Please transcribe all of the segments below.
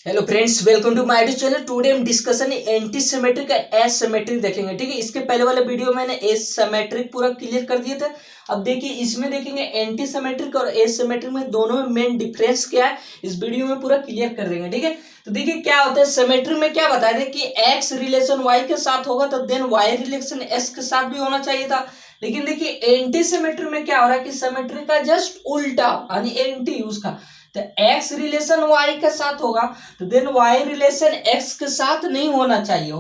Hello friends, welcome to my YouTube channel. Today हम discussion anti symmetric का asymmetric देखेंगे। ठीक है, इसके पहले वाले वीडियो मैंने एसिमेट्रिक पूरा क्लियर कर दिए थे। अब देखिए इसमें देखेंगे एंटी सिमेट्रिक और एसिमेट्रिक में दोनों में मेन डिफरेंस क्या है, इस वीडियो में पूरा क्लियर कर देंगे। ठीक है, तो देखिए क्या होता है सिमेट्रिक में, क्या बताया था कि एक्स रिलेशन वाई के साथ होगा तो देन वाई रिलेशन एस के साथ भी होना चाहिए था। लेकिन देखिए एंटी सिमेट्रिक में क्या हो रहा है कि सिमेट्रिक का जस्ट उल्टा यानी एंटी उसका, तो एक्स रिलेशन वाई के साथ होगा तो देन वाई रिलेशन एक्स के साथ नहीं होना चाहिए,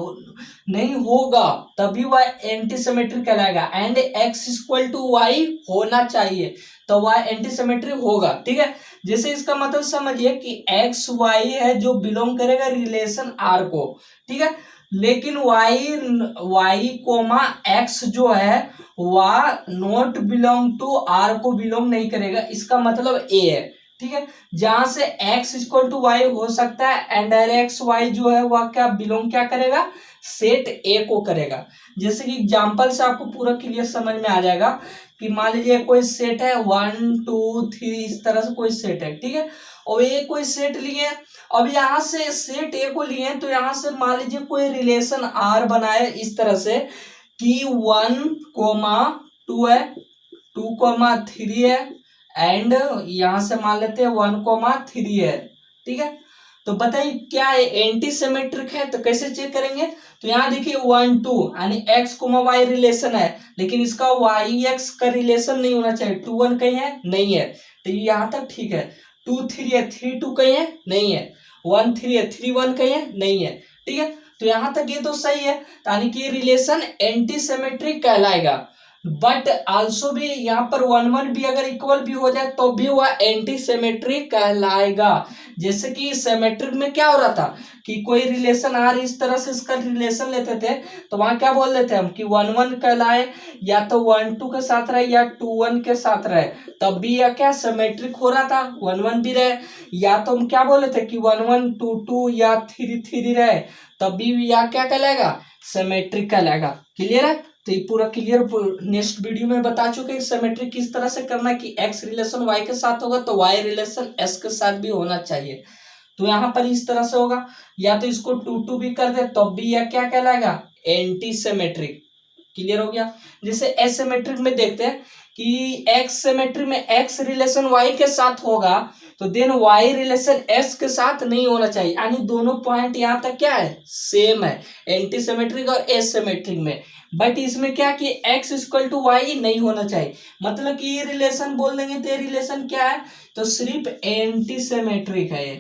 नहीं होगा तभी वह एंटी सिमेट्रिक कहलाएगा। And x equal to y होना चाहिए तो वह एंटी सिमेट्रिक होगा। ठीक है, जैसे इसका मतलब समझिए कि एक्स वाई है जो बिलोंग करेगा रिलेशन आर को। ठीक है, लेकिन वाई कोमा एक्स जो है वह नॉट बिलोंग टू आर को बिलोंग नहीं करेगा, इसका मतलब ए है। ठीक है, जहां से x इक्वल टू वाई हो सकता है एंड एक्स वाई जो है वह क्या बिलोंग क्या करेगा, सेट ए को करेगा। जैसे कि एग्जांपल से आपको पूरा क्लियर समझ में आ जाएगा कि मान लीजिए कोई सेट है 1 2 3 इस तरह से कोई सेट है। ठीक है, और ये कोई सेट लिए, अब यहाँ से सेट ए को लिए तो यहाँ से मान लीजिए कोई रिलेशन आर बनाए इस तरह से कि 1,2 है, 2,3 है एंड यहां से मान लेते हैं 1,3 है। ठीक है, तो बताइए क्या है एंटी सिमेट्रिक है, तो कैसे चेक करेंगे। तो यहाँ देखिए 1 2 यानी एक्स कोमा वाई रिलेशन है, लेकिन इसका वाई एक्स का रिलेशन नहीं होना चाहिए। 2 1 कहीं है, नहीं है, तो यहाँ तक ठीक है। 2 3 है, 3 2 कहीं है, नहीं है। 1 3 है, 3 1 कहीं है, नहीं है। ठीक है, तो यहाँ तक ये तो सही है, यानी कि रिलेशन एंटी सिमेट्रिक कहलाएगा। बट आल्सो भी यहाँ पर 1 1 भी अगर इक्वल भी हो जाए तो भी वह एंटी सिमेट्रिक कहलाएगा। जैसे कि सिमेट्रिक में क्या हो रहा था कि कोई रिलेशन आ रही इस तरह से इसका रिलेशन लेते थे तो वहां क्या बोल देते हम कि 1 1 कहलाए, या तो 1 2 के साथ रहे या 2 1 के साथ रहे, तब भी यह क्या सिमेट्रिक हो रहा था, 1 1 भी रहे। या तो हम क्या बोले थे कि 1 1 2 2 या 3 3 रहे, तब भी यह क्या कहलाएगा, सिमेट्रिक कहलाएगा। क्लियर है, तो ये पूरा क्लियर नेक्स्ट वीडियो में बता चुके हैं सिमेट्रिक किस तरह से करना है कि एक्स रिलेशन वाई के साथ होगा तो वाई रिलेशन एस के साथ भी होना चाहिए। तो यहाँ पर इस तरह से होगा, या तो इसको 2 2 भी कर दे तो भी यह क्या कहलाएगा, एंटी सिमेट्रिक। क्लियर हो गया। जैसे एसिमेट्रिक में देखते हैं कि एक्स सिमेट्रिक में एक्स रिलेशन वाई के साथ होगा तो देन वाई रिलेशन एस के साथ नहीं होना चाहिए, यानी दोनों पॉइंट यहाँ तक क्या है, सेम है एंटी सिमेट्रिक और एसिमेट्रिक में। बट इसमें क्या कि x इक्वल टू वाई नहीं होना चाहिए, मतलब कि ये रिलेशन बोल देंगे तो ये रिलेशन क्या है, तो सिर्फ एंटी सिमेट्रिक है। ये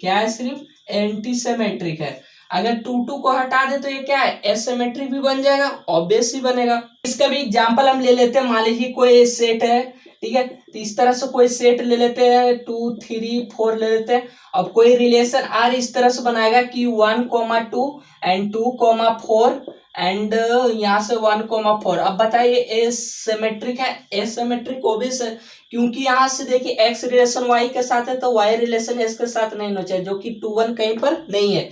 क्या है, सिर्फ एंटी सिमेट्रिक है। अगर 2 2 को हटा दे तो ये क्या है, एसिमेट्रिक भी बन जाएगा, ऑब्वियस ही बनेगा। इसका भी एग्जांपल हम ले लेते हैं। मान लीजिए कोई सेट है, ठीक है, तो इस तरह से कोई सेट ले लेते हैं 2 3 4 ले लेते हैं। अब कोई रिलेशन आर इस तरह से बनाएगा कि 1,2 एंड 2,4 एंड यहाँ से 1,4। अब बताइए एसिमेट्रिक है, एसिमेट्रिक ओबियस है, क्योंकि यहाँ से देखिए एक्स रिलेशन वाई के साथ है तो वाई रिलेशन एस के साथ नहीं होना चाहिए, जो कि 2 1 कहीं पर नहीं है,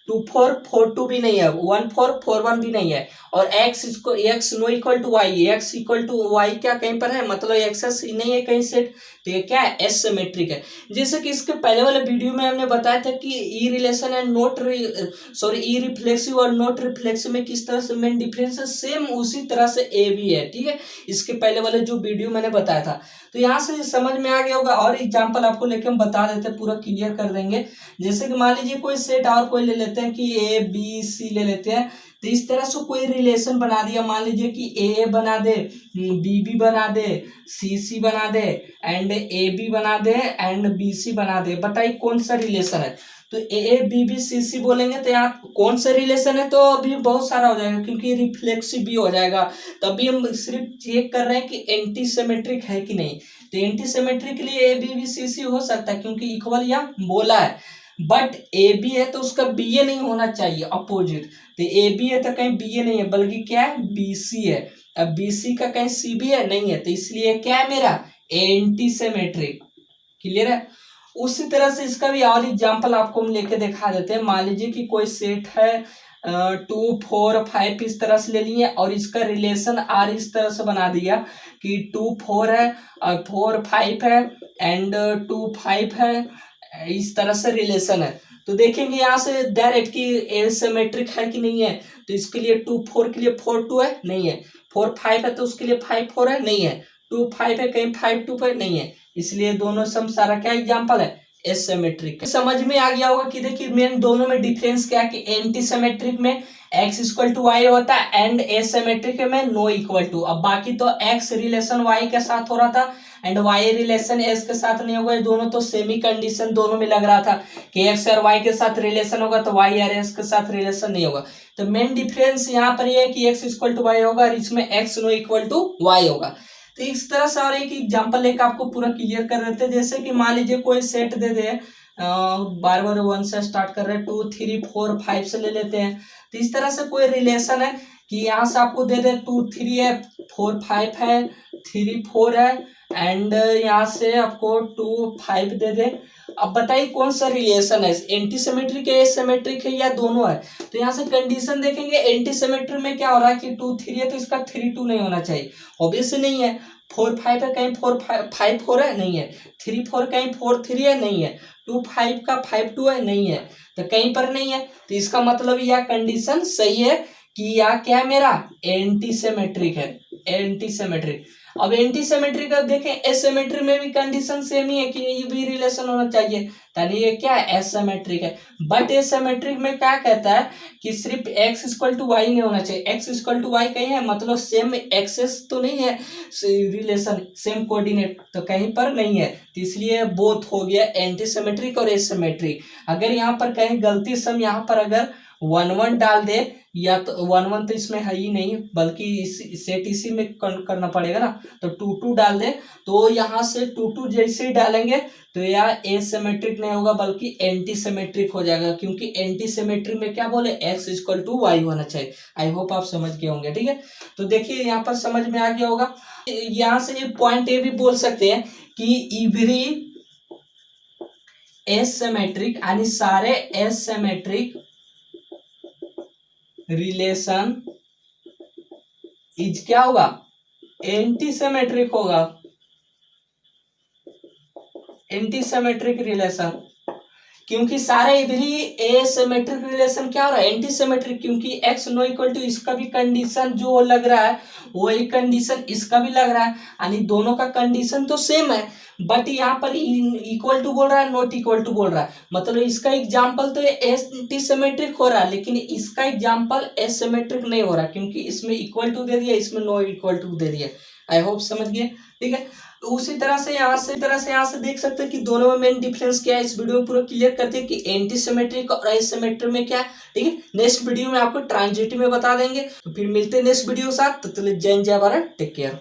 2 4 4 2 भी नहीं है, 1 4 4 1 भी नहीं है। और x इसको x no equal to y, x equal to y क्या कहीं पर है, मतलब एक्सेस नहीं है कहीं सेट, तो ये क्या है, एसिमेट्रिक है। जैसे कि इसके पहले वाले वीडियो में हमने बताया था कि E relation and not E reflexive और नॉट रिफ्लेक्सिव में किस तरह से मेन डिफरेंस है, सेम उसी तरह से ए भी है। ठीक है, इसके पहले वाले जो वीडियो मैंने बताया था, तो यहाँ से समझ में आ गया होगा। और एग्जाम्पल आपको लेके हम बता देते पूरा क्लियर कर देंगे। जैसे कि मान लीजिए कोई सेट और कोई ले लेते हैं कि ए बी सी ले लेते हैं, तो इस तरह से कोई रिलेशन बना दिया, मान लीजिए कि ए बना दे, बी बी बना दे, सी सी बना दे एंड ए बी बना दे एंड बी सी बना दे। बताइए कौन सा रिलेशन है, तो ए बी बी सी सी बोलेंगे तो यहाँ कौन सा रिलेशन है, तो अभी बहुत सारा हो जाएगा क्योंकि रिफ्लेक्सिव भी हो जाएगा। तभी हम सिर्फ चेक कर रहे हैं कि एंटी सिमेट्रिक है कि नहीं। तो एंटी सिमेट्रिक के लिए ए बी बी सी सी हो सकता है क्योंकि इक्वल यहाँ बोला है, बट ए बी है तो उसका बी ए नहीं होना चाहिए अपोजिट। तो ए बी है तो कहीं बी ए नहीं है, बल्कि क्या है, बी सी है। अब बी सी का कहीं सी बी है, नहीं है, तो इसलिए क्या है मेरा, एंटी सिमेट्रिक। क्लियर है। उसी तरह से इसका भी और एग्जांपल आपको हम लेके दिखा देते हैं। मान लीजिए कि कोई सेट है 2 4 5 इस तरह से ले लिए और इसका रिलेशन आर इस तरह से बना दिया कि 2 4 है और 4 5 है एंड 2 5 है, इस तरह से रिलेशन है। तो देखेंगे यहाँ से डायरेक्ट कि एसिमेट्रिक है कि नहीं है। तो इसके लिए 2 4 के लिए 4 2 है, नहीं है। 4 5 है तो उसके लिए 5 4 है, नहीं है। 2 5 है, कहीं 5 2 पर नहीं है। इसलिए दोनों सम सारा क्या एग्जाम्पल है, एसिमेट्रिक। समझ में आ गया होगा कि देखिए मेन दोनों में डिफरेंस क्या है कि एंटी सिमेट्रिक में x इक्वल टू वाई होता है एंड एसिमेट्रिक में नो इक्वल टू। अब बाकी तो x रिलेशन y के साथ हो रहा था एंड y रिलेशन s के साथ नहीं होगा। दोनों तो सेमी कंडीशन दोनों में लग रहा था कि x और y के साथ रिलेशन होगा तो y और s के साथ रिलेशन नहीं होगा। तो मेन डिफरेंस यहाँ पर ये है कि x इक्वल टू वाई होगा और इसमें x no equal to y होगा। तो इस तरह से और एक एग्जांपल लेकर आपको पूरा क्लियर कर देते हैं। जैसे कि मान लीजिए कोई सेट दे दे, बार बार 1 से स्टार्ट कर रहे हैं, 2 3 4 5 से ले लेते हैं। तो इस तरह से कोई रिलेशन है कि यहाँ से आपको दे दे 2 3 है, 4 5 है, 3 4 है एंड यहाँ से आपको 2 5 दे दे। अब बताइए कौन सा रिलेशन है, एंटी सिमेट्रिक है, एसिमेट्रिक है या दोनों है। तो यहाँ से कंडीशन देखेंगे, एंटी सिमेट्रिक में क्या हो रहा है कि 2 3 है तो इसका 3 2 नहीं होना चाहिए, ऑब्वियसली नहीं है। 4 5 है, कहीं 4 5 4 है, नहीं है। 3 4 कहीं 4 3 है, नहीं है। 2 5 का 5 2 है, नहीं है। तो कहीं पर नहीं है, तो इसका मतलब यह कंडीशन सही है कि यह क्या है, मेरा एंटी सिमेट्रिक है, एंटी सिमेट्रिक। अब एंटी सिमेट्रिक अब देखें, एसिमेट्रिक में भी कंडीशन सेम ही है कि ये भी रिलेशन होना चाहिए, यानी ये क्या है, एसिमेट्रिक है। बट एसिमेट्रिक में क्या कहता है कि सिर्फ x इक्वल टू वाई नहीं होना चाहिए। x इक्वल टू वाई कहीं है, मतलब सेम एक्सेस तो नहीं है रिलेशन, सेम कोऑर्डिनेट तो कहीं पर नहीं है। तो इसलिए बोथ हो गया एंटी सिमेट्रिक और एसिमेट्रिक। अगर यहाँ पर कहीं गलती से हम यहाँ पर अगर 1 1 डाल दे, या तो 1 1 तो इसमें है ही नहीं, बल्कि इस सेट इसी में करना पड़ेगा ना। तो 2 2 डाल दे, तो यहाँ से 2 2 जैसे ही डालेंगे तो यह एसिमेट्रिक नहीं होगा बल्कि एंटी सिमेट्रिक हो जाएगा, क्योंकि एंटी सिमेट्रिक में क्या बोले, x इक्वल टू वाई होना चाहिए। आई होप आप समझ गए होंगे, ठीक है। तो देखिए यहाँ पर समझ में आ गया होगा। यहाँ से ये पॉइंट ये भी बोल सकते हैं कि इवरी एसिमेट्रिक यानी सारे एसिमेट्रिक रिलेशन इज क्या होगा, एंटी सिमेट्रिक होगा, एंटी सिमेट्रिक रिलेशन। क्योंकि सारे इवरी एसिमेट्रिक रिलेशन क्या हो रहा है, एंटी सिमेट्रिक, क्योंकि x नो इक्वल टू इसका भी कंडीशन जो लग रहा है वही कंडीशन इसका भी लग रहा है, यानी दोनों का कंडीशन तो सेम है। बट यहाँ पर इक्वल टू बोल रहा है, नॉट इक्वल टू बोल रहा है, मतलब इसका एग्जाम्पल तो एंटी सिमेट्रिक हो रहा है लेकिन इसका एग्जाम्पल एसिमेट्रिक नहीं हो रहा, क्योंकि इसमें इक्वल टू दे दिया, इसमें नो इक्वल टू दे दिया। आई होप समझ गए, ठीक है। तो उसी तरह से यहाँ से देख सकते हैं कि दोनों में मेन डिफरेंस क्या है। इस वीडियो में पूरा क्लियर करते हैं कि एंटी सिमेट्रिक और एसिमेट्रिक में क्या है, ठीक है। नेक्स्ट वीडियो में आपको ट्रांजिटिव में बता देंगे। तो फिर मिलते हैं नेक्स्ट वीडियो के साथ, तो चलिए जय जय भारत, टेक केयर।